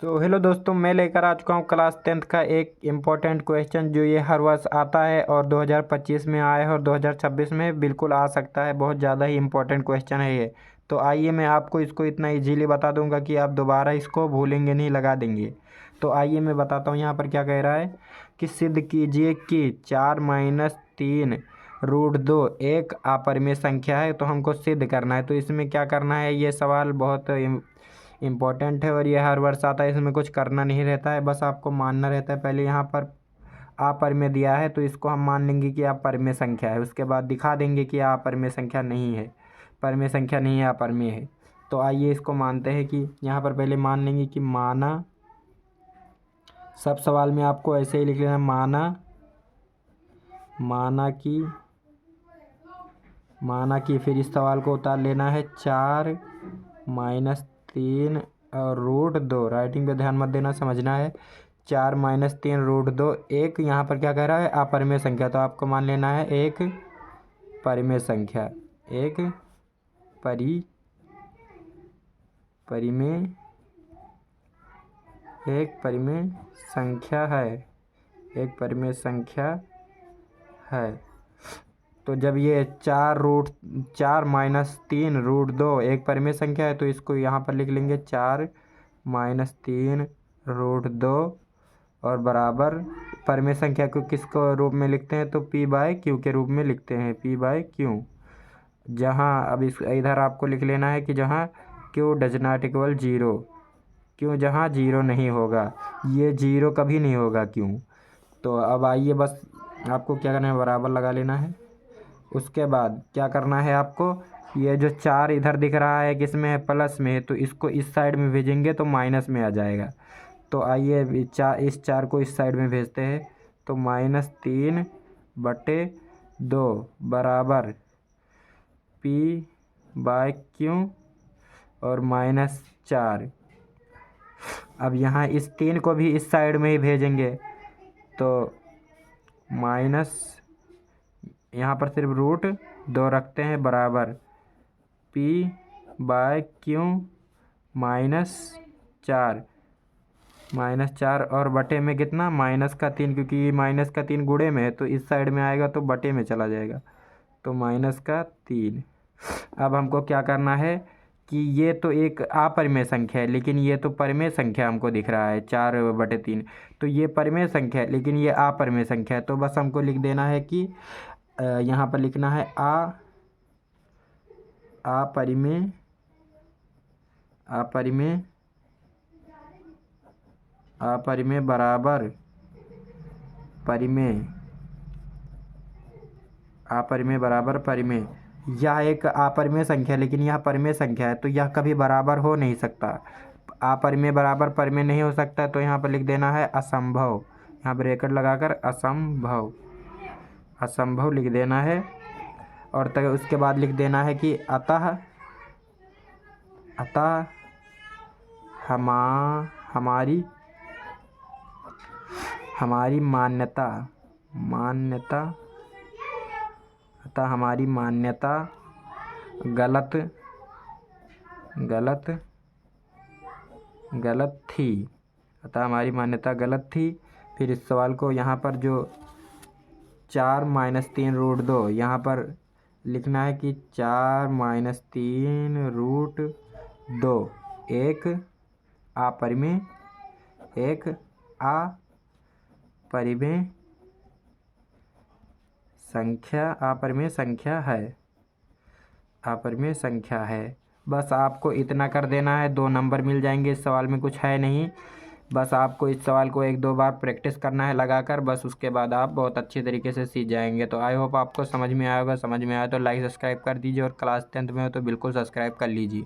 तो हेलो दोस्तों, मैं लेकर आ चुका हूँ क्लास 10th का एक इम्पोर्टेंट क्वेश्चन जो ये हर वर्ष आता है और 2025 में आया है और 2026 में बिल्कुल आ सकता है। बहुत ज़्यादा ही इम्पोर्टेंट क्वेश्चन है ये। तो आइए मैं आपको इसको इतना इजीली बता दूंगा कि आप दोबारा इसको भूलेंगे नहीं, लगा देंगे। तो आइए मैं बताता हूँ यहाँ पर क्या कह रहा है कि सिद्ध कीजिए कि 4-3 √2 एक अपरिमेय संख्या है। तो हमको सिद्ध करना है। तो इसमें क्या करना है, ये सवाल बहुत इम्पोर्टेंट है और ये हर वर्ष आता है। इसमें कुछ करना नहीं रहता है, बस आपको मानना रहता है। पहले यहाँ पर अपरिमेय दिया है तो इसको हम मान लेंगे कि अपरिमेय संख्या है। उसके बाद दिखा देंगे कि अपरिमेय संख्या नहीं है, परिमेय संख्या नहीं है, अपरिमेय है। तो आइए इसको मानते हैं कि यहाँ पर पहले मान लेंगे कि माना, सब सवाल में आपको ऐसे ही लिख लेना, माना कि फिर इस सवाल को उतार लेना है 4-3 √2। राइटिंग पे ध्यान मत देना, समझना है। 4-3 √2 एक यहाँ पर क्या कह रहा है, अपरिमेय संख्या। तो आपको मान लेना है एक परिमेय संख्या, एक परिमेय संख्या है, एक परिमेय संख्या है। तो जब ये 4-3 √2 एक परिमेय संख्या है तो इसको यहाँ पर लिख लेंगे 4-3 √2 और बराबर परिमेय संख्या को किसको रूप में लिखते हैं, तो p/q के रूप में लिखते हैं, p/q। जहाँ अब इस इधर आपको लिख लेना है कि जहाँ q डज नॉट इक्वल 0, क्यों जहाँ 0 नहीं होगा, ये 0 कभी नहीं होगा क्यों। तो अब आइए बस आपको क्या करना है, बराबर लगा लेना है। उसके बाद क्या करना है आपको, ये जो 4 इधर दिख रहा है किसमें है, प्लस में है, तो इसको इस साइड में भेजेंगे तो माइनस में आ जाएगा। तो आइए इस 4 को इस साइड में भेजते हैं। तो -3/2 बराबर p/q और -4। अब यहाँ इस 3 को भी इस साइड में ही भेजेंगे तो माइनस, यहाँ पर सिर्फ √2 रखते हैं बराबर p/q -4 और बटे में कितना, -3, क्योंकि -3 गुणे में है तो इस साइड में आएगा तो बटे में चला जाएगा, तो -3। अब हमको क्या करना है कि ये तो एक अपरिमेय संख्या है लेकिन ये तो परिमेय संख्या हमको दिख रहा है 4/3। तो ये परिमेय संख्या है लेकिन ये अपरिमेय संख्या है। तो बस हमको लिख देना है कि यहाँ पर लिखना है अपरिमेय बराबर परिमेय, अपरिमेय बराबर परिमेय। यह एक अपरिमेय संख्या है लेकिन यह परिमेय संख्या है तो यह कभी बराबर हो नहीं सकता। अपरिमेय बराबर परिमेय नहीं हो सकता, तो यहाँ पर लिख देना है असंभव। यहाँ ब्रैकेट लगाकर असंभव लिख देना है। और तक उसके बाद लिख देना है कि अतः हमारी मान्यता गलत थी। अतः हमारी मान्यता गलत थी। फिर इस सवाल को यहाँ पर जो 4-3 √2 यहाँ पर लिखना है कि 4-3 √2 एक अपरिमेय संख्या है। बस आपको इतना कर देना है, 2 नंबर मिल जाएंगे। इस सवाल में कुछ है नहीं, बस आपको इस सवाल को 1-2 बार प्रैक्टिस करना है लगाकर, बस उसके बाद आप बहुत अच्छी तरीके से सीख जाएंगे। तो आई होप आपको समझ में आया होगा। समझ में आया तो लाइक सब्सक्राइब कर दीजिए और क्लास 10th में हो तो बिल्कुल सब्सक्राइब कर लीजिए।